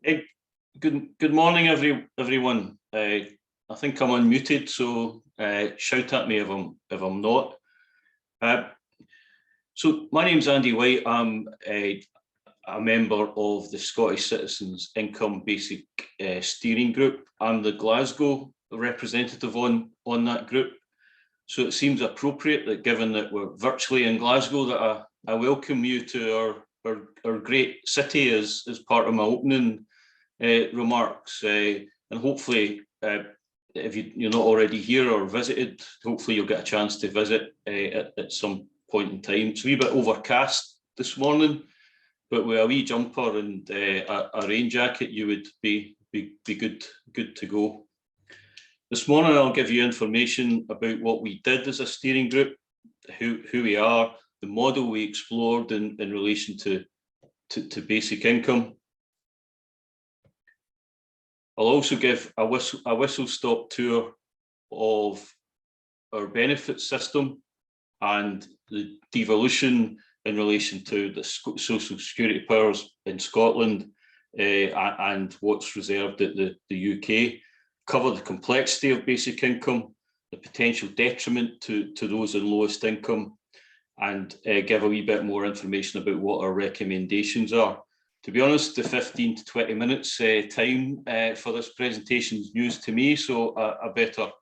Good morning, everyone. I think I'm unmuted, so shout at me if I'm not. So my name's Andy White. I'm a member of the Scottish Citizens Income Basic Steering Group. I'm the Glasgow representative on that group. So it seems appropriate that, given that we're virtually in Glasgow, that I welcome you to our great city as part of my opening remarks, and hopefully if you're not already here or visited, hopefully you'll get a chance to visit at some point in time. It's a wee bit overcast this morning, but with a wee jumper and a rain jacket, you would be good to go. This morning I'll give you information about what we did as a steering group, who we are, the model we explored in relation to basic income. I'll also give a whistle-stop tour of our benefit system and the devolution in relation to the social security powers in Scotland and what's reserved at the UK. Cover the complexity of basic income, the potential detriment to those in lowest income, and give a wee bit more information about what our recommendations are. To be honest, the 15 to 20 minutes time for this presentation is news to me, so I better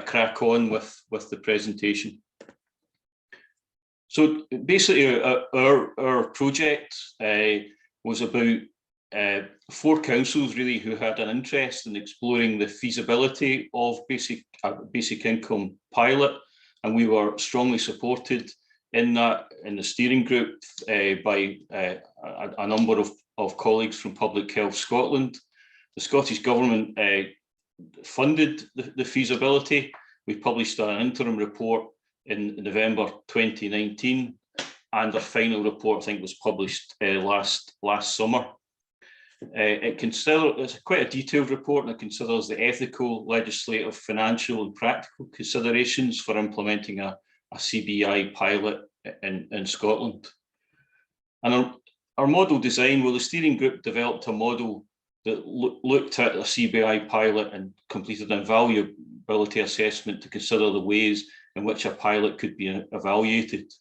crack on with the presentation. So basically, our project was about 4 councils really who had an interest in exploring the feasibility of basic income pilot, and we were strongly supported in the steering group by a number of colleagues from Public Health Scotland. The Scottish Government funded the feasibility. We published an interim report in November 2019, and our final report, I think, was published last summer. It's quite a detailed report, and it considers the ethical, legislative, financial and practical considerations for implementing a CBI pilot in Scotland. And our model design, well, the steering group developed a model that looked at a CBI pilot and completed an valuability assessment to consider the ways in which a pilot could be evaluated.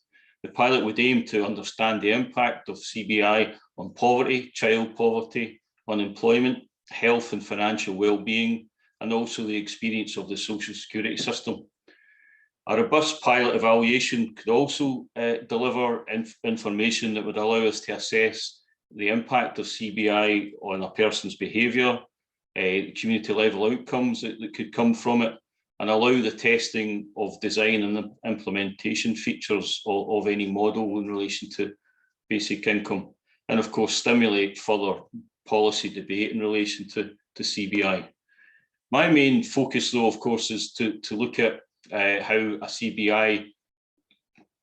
The pilot would aim to understand the impact of CBI on poverty, child poverty, unemployment, health and financial well-being, and also the experience of the social security system. A robust pilot evaluation could also deliver information that would allow us to assess the impact of CBI on a person's behaviour, community level outcomes that could come from it, and allow the testing of design and implementation features of any model in relation to basic income, and of course stimulate further policy debate in relation to CBI. My main focus, though, of course, is to look at how a CBI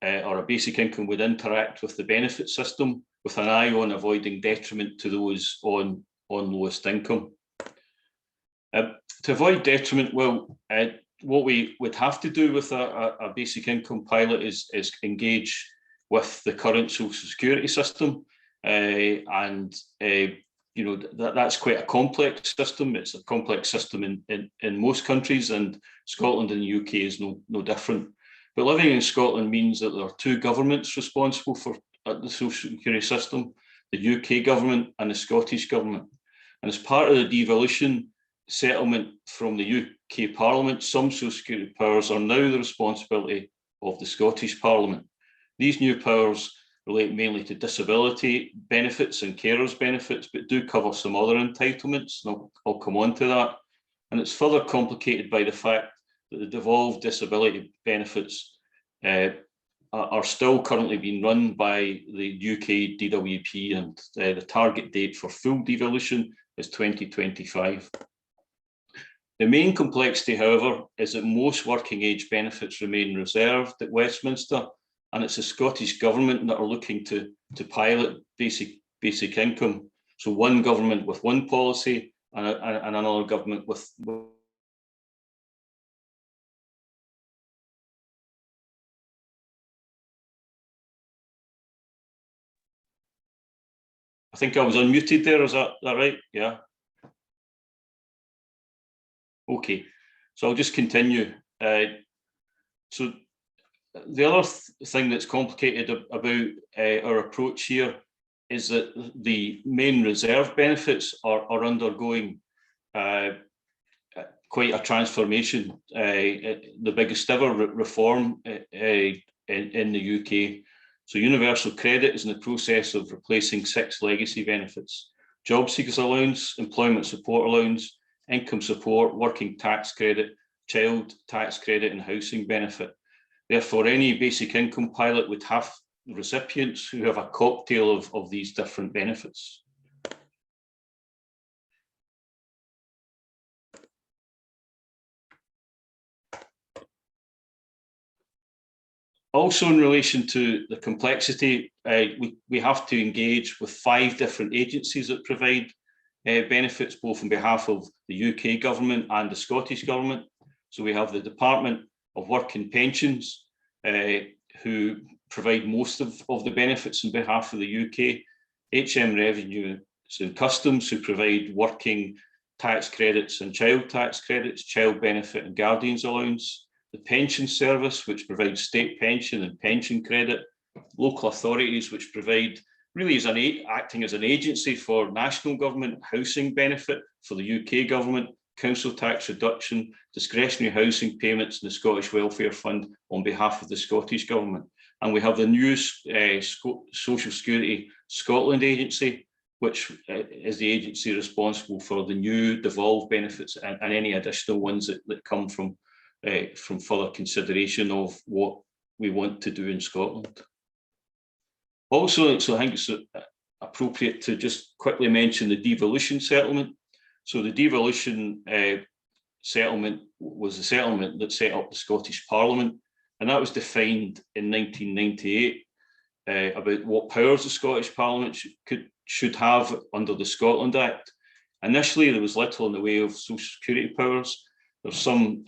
or a basic income would interact with the benefit system, with an eye on avoiding detriment to those on lowest income. To avoid detriment, well, what we would have to do with a basic income pilot is engage with the current social security system, and that's quite a complex system. It's a complex system in most countries, and Scotland and the UK is no different. But living in Scotland means that there are 2 governments responsible for the social security system, the UK government and the Scottish government. And as part of the devolution settlement from the UK Parliament, some social security powers are now the responsibility of the Scottish Parliament. These new powers relate mainly to disability benefits and carers benefits, but do cover some other entitlements, and I'll come on to that. And it's further complicated by the fact that the devolved disability benefits are still currently being run by the UK DWP, and the target date for full devolution is 2025. The main complexity, however, is that most working age benefits remain reserved at Westminster, and it's the Scottish Government that are looking to pilot basic income. So one government with one policy and another government with I think I was unmuted there, is that right? Yeah. Okay, so I'll just continue. So the other thing that's complicated about our approach here is that the main reserve benefits are undergoing quite a transformation, the biggest ever reform in the UK. So universal credit is in the process of replacing 6 legacy benefits: job seekers allowance, employment support allowance, income support, working tax credit, child tax credit, and housing benefit. Therefore, any basic income pilot would have recipients who have a cocktail of these different benefits. Also, in relation to the complexity, we have to engage with 5 different agencies that provide benefits, both on behalf of the UK government and the Scottish government. So we have the Department of Work and Pensions, who provide most of the benefits on behalf of the UK, HM Revenue and Customs, who provide working tax credits and child tax credits, child benefit and guardians allowance, the Pension Service, which provides state pension and pension credit, local authorities, which provide really as acting as an agency for national government housing benefit for the UK government, council tax reduction, discretionary housing payments, and the Scottish Welfare Fund on behalf of the Scottish government. And we have the new Social Security Scotland agency, which is the agency responsible for the new devolved benefits and any additional ones that come from further consideration of what we want to do in Scotland. Also, so I think it's appropriate to just quickly mention the devolution settlement. So the devolution settlement was the settlement that set up the Scottish Parliament, and that was defined in 1998 about what powers the Scottish Parliament should have under the Scotland Act. Initially, there was little in the way of social security powers. There's some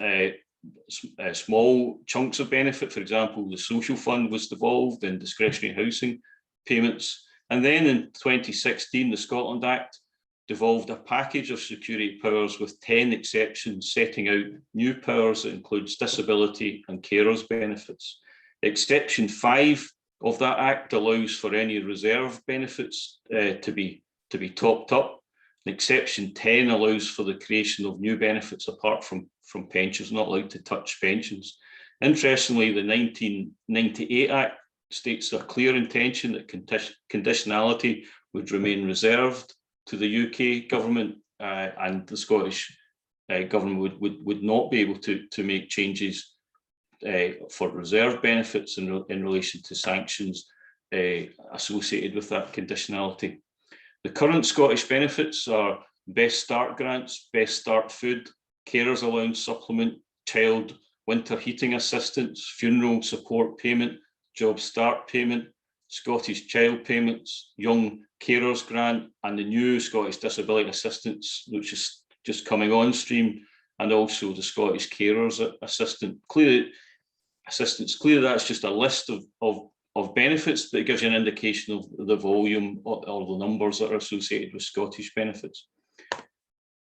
small chunks of benefit. For example, the social fund was devolved and discretionary housing payments. And then in 2016, the Scotland Act devolved a package of security powers with 10 exceptions, setting out new powers that includes disability and carers benefits. Exception 5 of that act allows for any reserve benefits to be topped up. Exception 10 allows for the creation of new benefits apart from pensions, not allowed to touch pensions. Interestingly, the 1998 Act states a clear intention that conditionality would remain reserved to the UK government, and the Scottish government would not be able to make changes for reserve benefits in relation to sanctions associated with that conditionality. The current Scottish benefits are Best Start grants, Best Start food, carers allowance supplement, child winter heating assistance, funeral support payment, job start payment, Scottish child payments, young carers grant, and the new Scottish disability assistance, which is just coming on stream, and also the Scottish carers assistance. Clearly, that's just a list of benefits, but it gives you an indication of the volume or the numbers that are associated with Scottish benefits.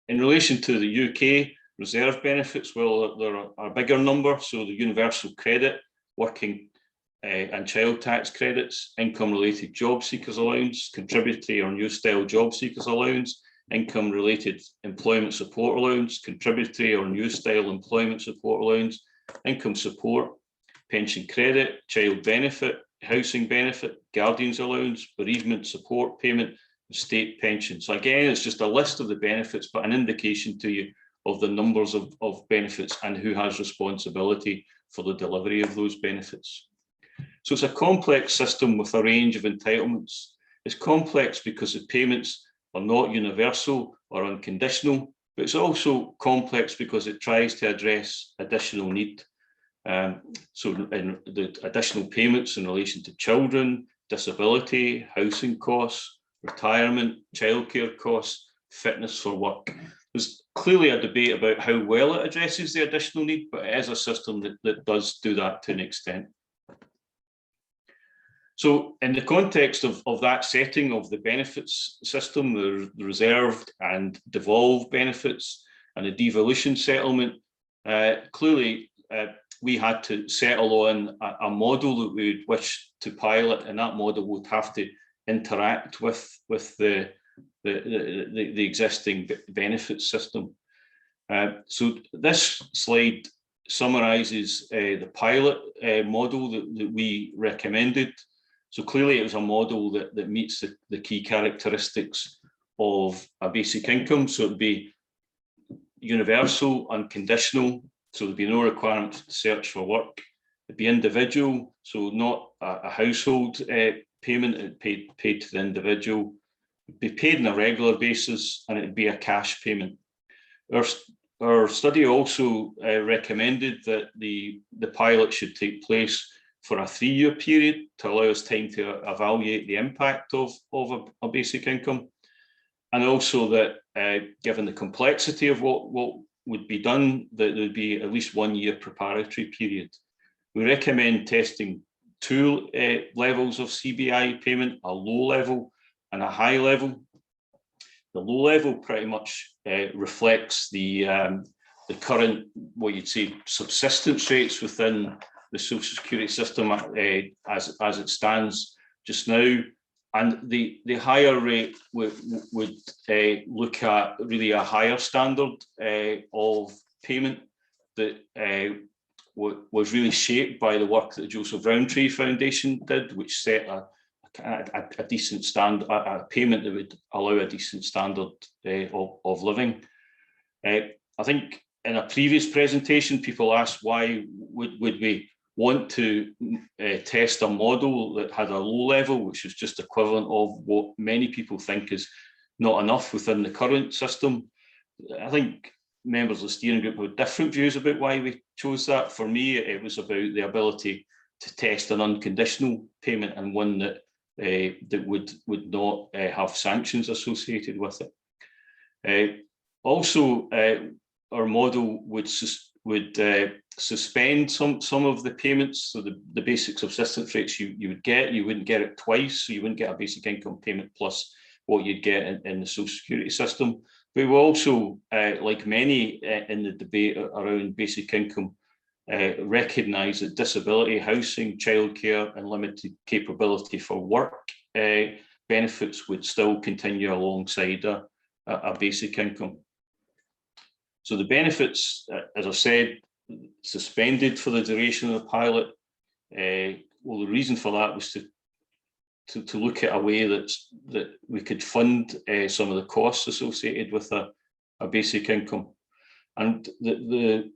In relation to the UK reserve benefits, well, there are a bigger number. So the universal credit, working and child tax credits, income-related job seekers allowance, contributory or new style job seekers allowance, income-related employment support allowance, contributory or new style employment support allowance, income support, pension credit, child benefit, housing benefit, guardians allowance, bereavement support payment, and state pension. So again, it's just a list of the benefits, but an indication to you of the numbers of benefits and who has responsibility for the delivery of those benefits. So it's a complex system with a range of entitlements. It's complex because the payments are not universal or unconditional, but it's also complex because it tries to address additional need. So in the additional payments in relation to children, disability, housing costs, retirement, childcare costs, fitness for work. There's clearly a debate about how well it addresses the additional need, but it is a system that does do that to an extent. So in the context of that setting of the benefits system, the reserved and devolved benefits and the devolution settlement, clearly we had to settle on a model that we would wish to pilot, and that model would have to interact with the existing benefits system. So this slide summarises the pilot model that we recommended. So clearly it was a model that meets the key characteristics of a basic income. So it'd be universal, unconditional, so there'd be no requirement to search for work. It'd be individual, so not a household payment, it'd be paid to the individual. It'd be paid on a regular basis, and it'd be a cash payment. Our study also recommended that the pilot should take place for a 3-year period to allow us time to evaluate the impact of a basic income. And also that given the complexity of what would be done, that there would be at least 1 year preparatory period. We recommend testing 2 levels of CBI payment, a low level and a high level. The low level pretty much reflects the current, what you'd say, subsistence rates within the social security system as it stands just now, and the higher rate would look at really a higher standard of payment that was really shaped by the work that the Joseph Rowntree Foundation did, which set a decent standard, a payment that would allow a decent standard of living. I think in a previous presentation, people asked why would we want to test a model that had a low level, which is just equivalent of what many people think is not enough within the current system. I think members of the steering group have different views about why we chose that. For me, it was about the ability to test an unconditional payment, and one that would not have sanctions associated with it. Also, our model would suspend some of the payments. So the basic subsistence rates you would get, you wouldn't get it twice. So you wouldn't get a basic income payment plus what you'd get in the social security system. But we also, like many in the debate around basic income, recognise that disability, housing, childcare and limited capability for work benefits would still continue alongside a basic income. So the benefits, as I said, suspended for the duration of the pilot. Well, the reason for that was to look at a way that we could fund some of the costs associated with a basic income. And the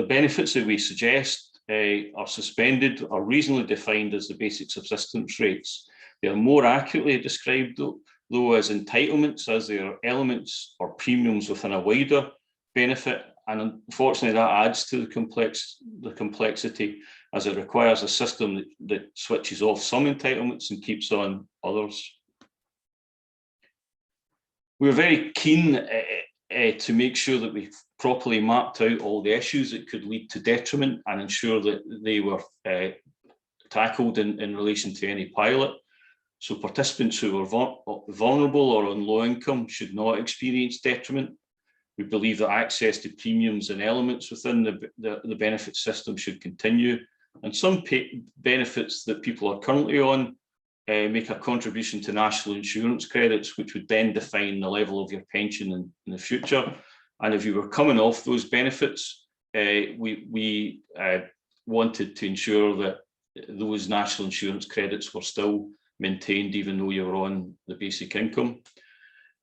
benefits that we suggest are suspended are reasonably defined as the basic subsistence rates. They are more accurately described though as entitlements, as they are elements or premiums within a wider benefit. And unfortunately, that adds to the complexity, as it requires a system that switches off some entitlements and keeps on others. We're very keen to make sure that we've properly mapped out all the issues that could lead to detriment and ensure that they were tackled in relation to any pilot. So participants who are vulnerable or on low income should not experience detriment. We believe that access to premiums and elements within the benefit system should continue. And some benefits that people are currently on make a contribution to national insurance credits, which would then define the level of your pension in the future. And if you were coming off those benefits, we wanted to ensure that those national insurance credits were still maintained, even though you're on the basic income.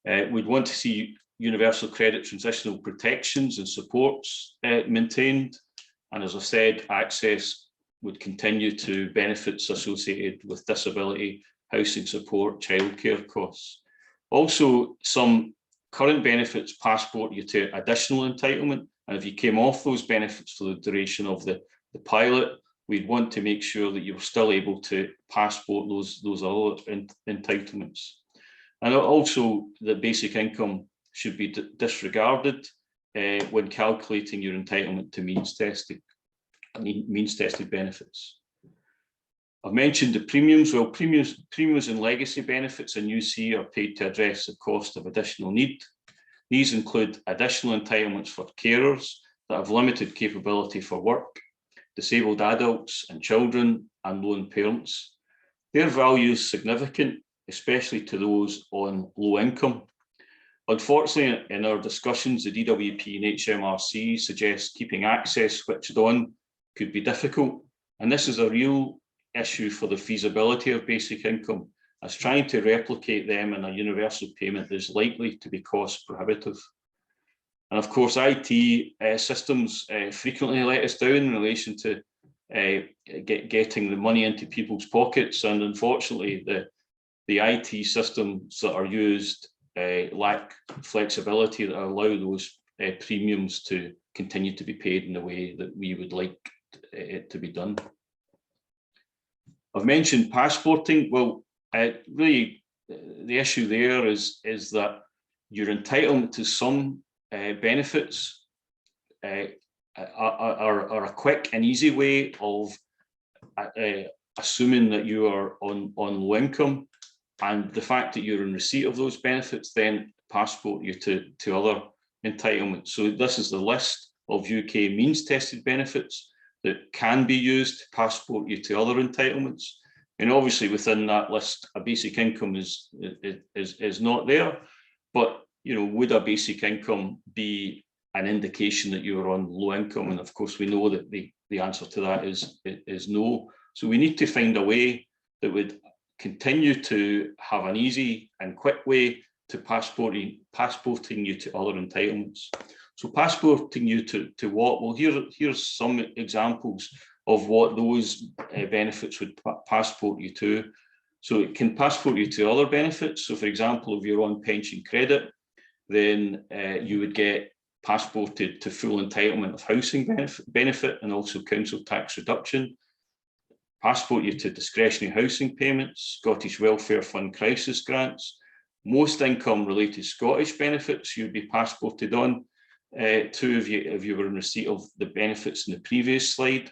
We'd want to see universal credit transitional protections and supports maintained. And as I said, access would continue to benefits associated with disability, housing support, childcare costs. Also, some current benefits passport you to additional entitlement. And if you came off those benefits for the duration of the pilot, we'd want to make sure that you were still able to passport those other entitlements. And also the basic income should be disregarded when calculating your entitlement to means tested benefits. I've mentioned the premiums. Well, premiums and legacy benefits in UC are paid to address the cost of additional need. These include additional entitlements for carers that have limited capability for work, disabled adults and children, and lone parents. Their value is significant, especially to those on low income. Unfortunately, in our discussions, the DWP and HMRC suggest keeping access switched on could be difficult. And this is a real issue for the feasibility of basic income, as trying to replicate them in a universal payment is likely to be cost prohibitive. And of course, IT systems frequently let us down in relation to getting the money into people's pockets. And unfortunately, the IT systems that are used lack flexibility that allow those premiums to continue to be paid in the way that we would like it to be done. I've mentioned passporting. Well, really, the issue there is that your entitlement to some benefits are a quick and easy way of assuming that you are on low income, and the fact that you're in receipt of those benefits then passport you to other entitlements. So this is the list of UK means tested benefits that can be used to passport you to other entitlements. And obviously within that list, a basic income is not there, but would a basic income be an indication that you are on low income? And of course, we know that the answer to that is no. So we need to find a way that would continue to have an easy and quick way to passporting you to other entitlements. So passporting you to what? Well, here's some examples of what those benefits would passport you to. So it can passport you to other benefits. So for example, if you're on pension credit, then you would get passported to full entitlement of housing benefit and also council tax reduction. Passport you to discretionary housing payments, Scottish Welfare Fund crisis grants. Most income related Scottish benefits you'd be passported on to if you were in receipt of the benefits in the previous slide.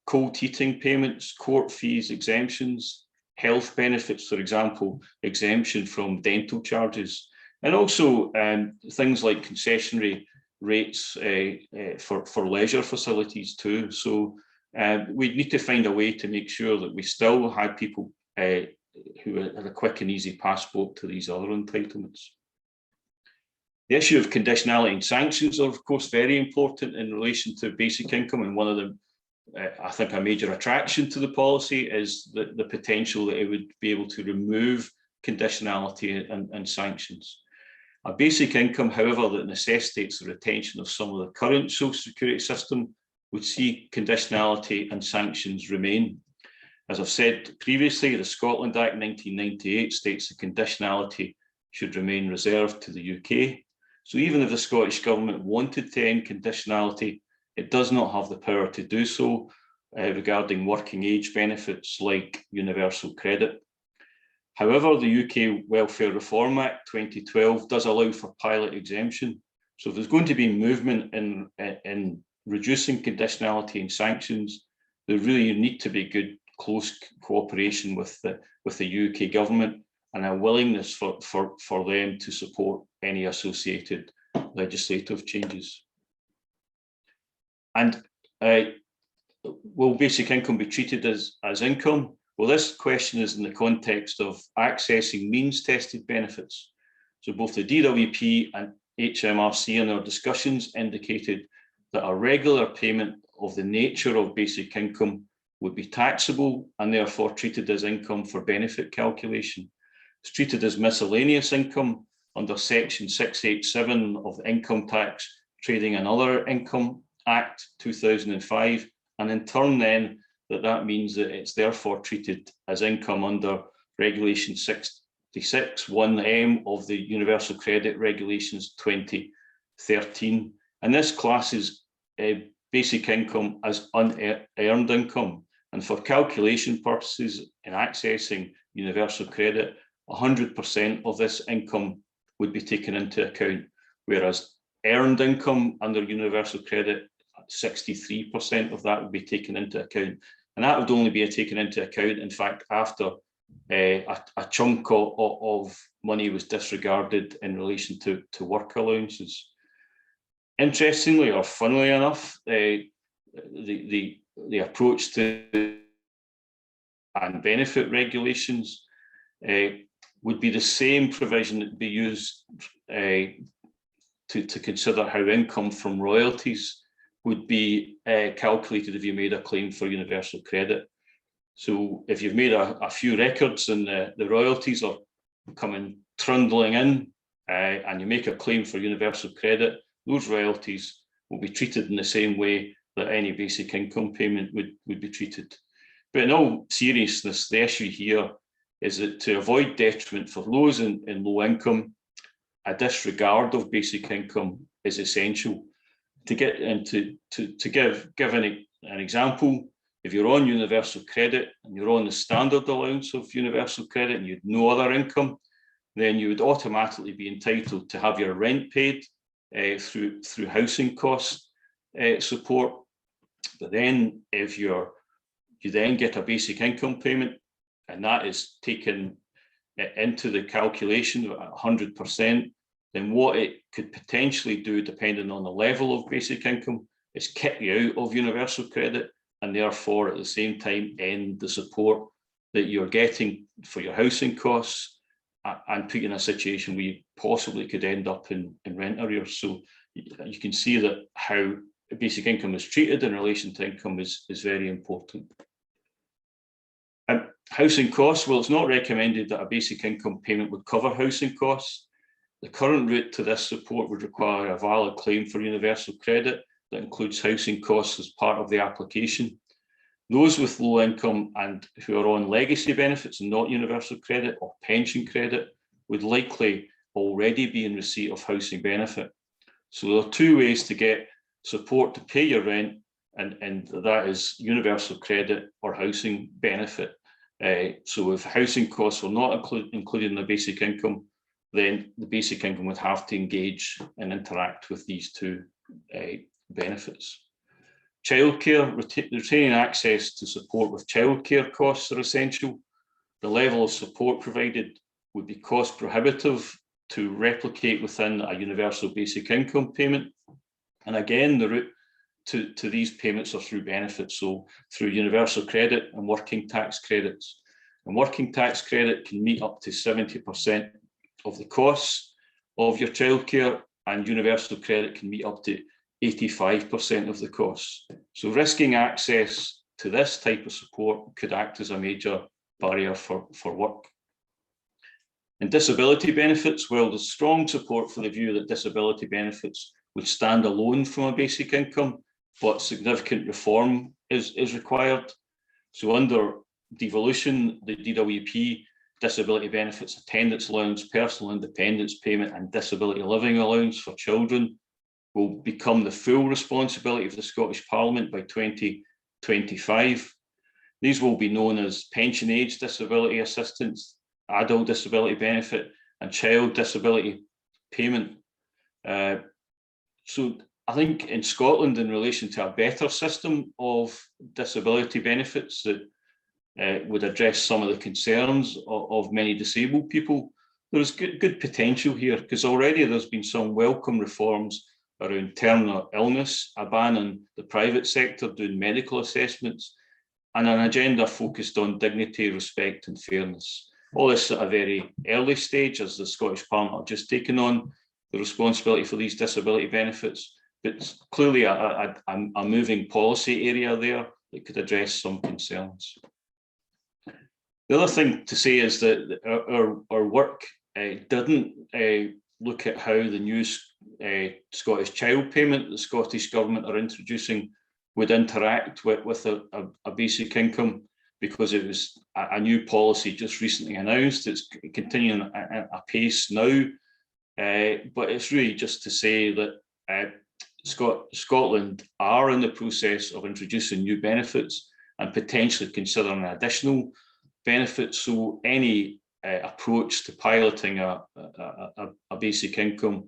Cold heating payments, court fees, exemptions, health benefits, for example, exemption from dental charges, and also things like concessionary rates for leisure facilities too. So we need to find a way to make sure that we still had people who had a quick and easy passport to these other entitlements. The issue of conditionality and sanctions are, of course, very important in relation to basic income, and one of them, I think, a major attraction to the policy is the potential that it would be able to remove conditionality and sanctions. A basic income, however, that necessitates the retention of some of the current social security system would see conditionality and sanctions remain. As I've said previously, the Scotland Act 1998 states that conditionality should remain reserved to the UK. So even if the Scottish Government wanted to end conditionality, it does not have the power to do so regarding working age benefits like universal credit. However, the UK Welfare Reform Act 2012 does allow for pilot exemption. So if there's going to be movement in reducing conditionality and sanctions, there really need to be good, close cooperation with the UK government and a willingness for them to support any associated legislative changes. And will basic income be treated as income? Well, this question is in the context of accessing means-tested benefits. So both the DWP and HMRC in their discussions indicated that a regular payment of the nature of basic income would be taxable and therefore treated as income for benefit calculation. It's treated as miscellaneous income under Section 687 of the Income Tax, Trading and Other Income Act 2005, and in turn then that means that it's therefore treated as income under Regulation 66(1)(m) of the Universal Credit Regulations 2013. And this classes basic income as unearned income. And for calculation purposes in accessing universal credit, 100% of this income would be taken into account, whereas earned income under universal credit, 63% of that would be taken into account. And that would only be taken into account, in fact, after a chunk of money was disregarded in relation to work allowances. Interestingly, or funnily enough, the approach to and benefit regulations would be the same provision that would be used to consider how income from royalties would be calculated if you made a claim for universal credit. So if you've made a few records and the royalties are coming trundling in and you make a claim for universal credit, those royalties will be treated in the same way that any basic income payment would be treated. But in all seriousness, the issue here is that to avoid detriment for those in low income, a disregard of basic income is essential. To get into to give an example, if you're on universal credit and you're on the standard allowance of universal credit and you had no other income, then you would automatically be entitled to have your rent paid through housing cost support. But then if you then get a basic income payment, and that is taken into the calculation at 100%, then what it could potentially do, depending on the level of basic income, is kick you out of universal credit and therefore at the same time end the support that you're getting for your housing costs and put you in a situation where you possibly could end up in rent arrears. So you can see that how basic income is treated in relation to income is very important. Housing costs, well, it's not recommended that a basic income payment would cover housing costs. The current route to this support would require a valid claim for universal credit that includes housing costs as part of the application. Those with low income and who are on legacy benefits and not universal credit or pension credit would likely already be in receipt of housing benefit. So there are two ways to get support to pay your rent, and that is universal credit or housing benefit. So if housing costs were not included in the basic income, then the basic income would have to engage and interact with these two benefits. Childcare, retaining access to support with childcare costs are essential. The level of support provided would be cost prohibitive to replicate within a universal basic income payment. And again, the route to these payments are through benefits, so through universal credit and working tax credits. And working tax credit can meet up to 70% of the costs of your childcare, and universal credit can meet up to 85% of the costs. So risking access to this type of support could act as a major barrier for work. And disability benefits, well, there's strong support for the view that disability benefits would stand alone from a basic income, but significant reform is required. So under devolution, the DWP, disability benefits, attendance allowance, personal independence payment, and disability living allowance for children will become the full responsibility of the Scottish Parliament by 2025. These will be known as pension age disability assistance, adult disability benefit, and child disability payment. So I think in Scotland, in relation to a better system of disability benefits that would address some of the concerns of many disabled people, there's good potential here, because already there's been some welcome reforms around terminal illness, a ban on the private sector doing medical assessments, and an agenda focused on dignity, respect and fairness. All this at a very early stage, as the Scottish Parliament have just taken on the responsibility for these disability benefits, but clearly a moving policy area there that could address some concerns. The other thing to say is that our work didn't look at how the new Scottish child payment the Scottish Government are introducing would interact with a basic income, because it was a new policy just recently announced. It's continuing at a pace now, but it's really just to say that Scotland are in the process of introducing new benefits and potentially considering additional benefits. So any approach to piloting a basic income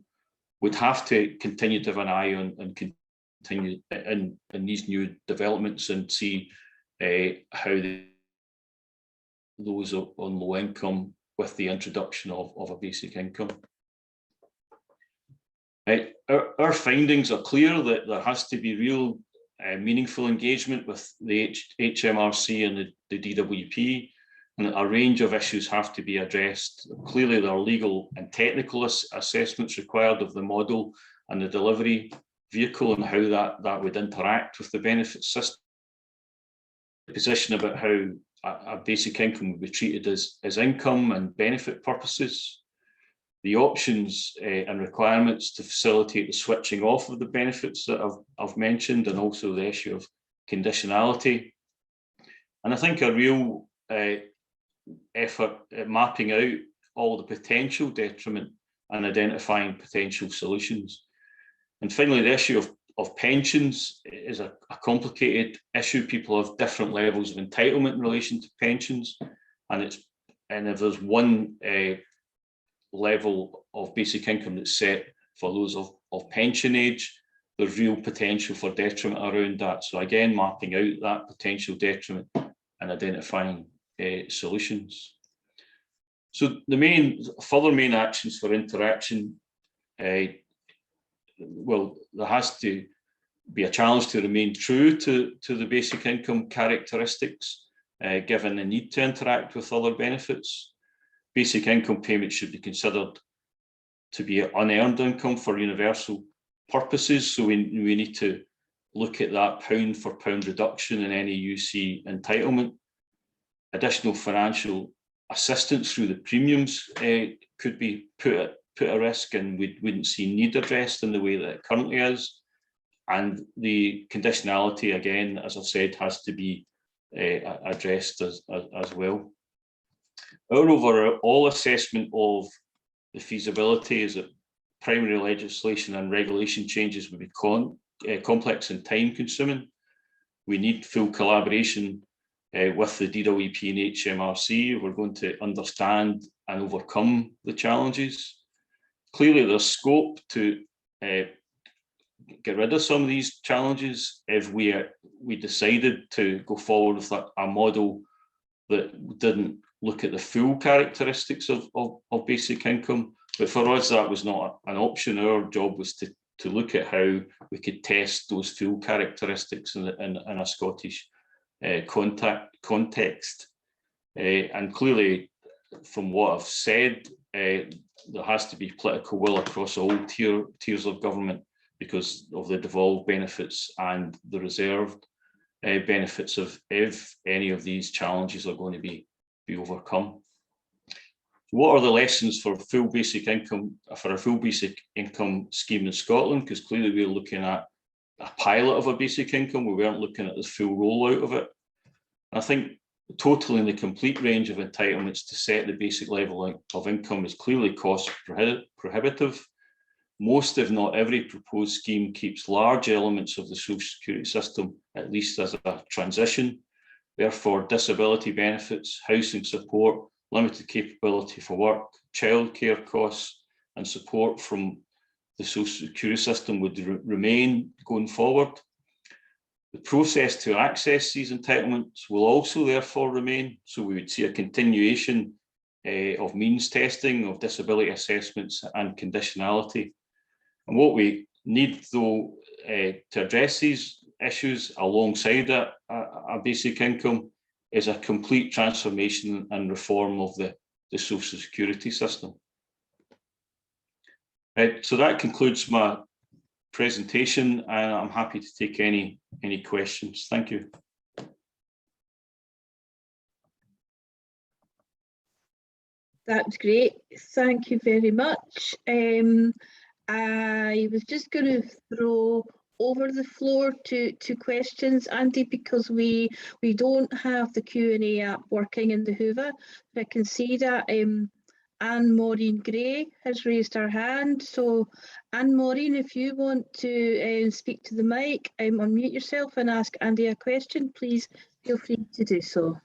would have to continue to have an eye on and continue in these new developments and see how those on low income with the introduction of a basic income. Our findings are clear that there has to be real meaningful engagement with the HMRC and the DWP, and a range of issues have to be addressed. Clearly, there are legal and technical assessments required of the model and the delivery vehicle and how that would interact with the benefits system. The position about how a basic income would be treated as income and benefit purposes, the options and requirements to facilitate the switching off of the benefits that I've mentioned, and also the issue of conditionality. And I think a real effort at mapping out all the potential detriment and identifying potential solutions. And finally, the issue of pensions is a complicated issue. People have different levels of entitlement in relation to pensions, and if there's one level of basic income that's set for those of pension age, there's real potential for detriment around that. So again, mapping out that potential detriment and identifying solutions. So the further main actions for interaction, well, there has to be a challenge to remain true to the basic income characteristics, given the need to interact with other benefits. Basic income payments should be considered to be unearned income for universal purposes. So we need to look at that pound for pound reduction in any UC entitlement. Additional financial assistance through the premiums could be put at risk, and we wouldn't see need addressed in the way that it currently is. And the conditionality, again, as I've said, has to be addressed as well. Our overall assessment of the feasibility is that primary legislation and regulation changes would be complex and time consuming. We need full collaboration with the DWP and HMRC. We're going to understand and overcome the challenges. Clearly, there's scope to get rid of some of these challenges if we decided to go forward with a model that didn't look at the full characteristics of basic income. But for us, that was not an option. Our job was to look at how we could test those full characteristics in a Scottish context. And clearly, from what I've said, there has to be political will across all tiers of government because of the devolved benefits and the reserved benefits of if any of these challenges are going to be overcome. What are the lessons for a full basic income scheme in Scotland? Because clearly we're looking at a pilot of a basic income. We weren't looking at the full rollout of it. I think totaling the complete range of entitlements to set the basic level of income is clearly cost prohibitive. Most, if not every, proposed scheme keeps large elements of the social security system, at least as a transition. Therefore, disability benefits, housing support, limited capability for work, childcare costs, and support from the social security system would remain going forward. The process to access these entitlements will also therefore remain. So we would see a continuation of means testing, of disability assessments and conditionality. And what we need, though, to address these issues alongside a basic income is a complete transformation and reform of the social security system. So that concludes my presentation, and I'm happy to take any questions. Thank you. That's great. Thank you very much. I was just going to throw over the floor to questions, Andy, because we don't have the Q&A app working in the Hoover. I can see that Anne-Maureen Gray has raised her hand. So Anne-Maureen, if you want to speak to the mic, unmute yourself and ask Andy a question, please feel free to do so.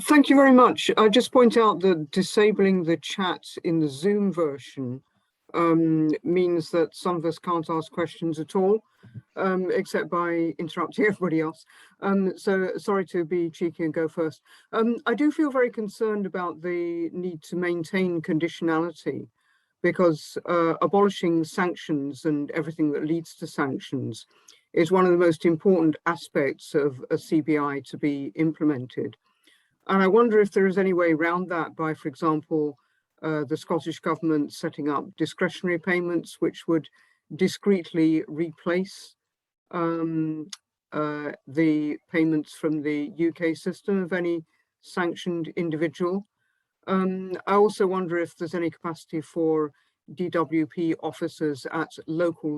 Thank you very much. I just point out that disabling the chat in the Zoom version means that some of us can't ask questions at all, except by interrupting everybody else. So sorry to be cheeky and go first. I do feel very concerned about the need to maintain conditionality, because abolishing sanctions and everything that leads to sanctions is one of the most important aspects of a CBI to be implemented. And I wonder if there is any way around that by, for example, the Scottish Government setting up discretionary payments, which would discreetly replace the payments from the UK system of any sanctioned individual. I also wonder if there's any capacity for DWP officers at local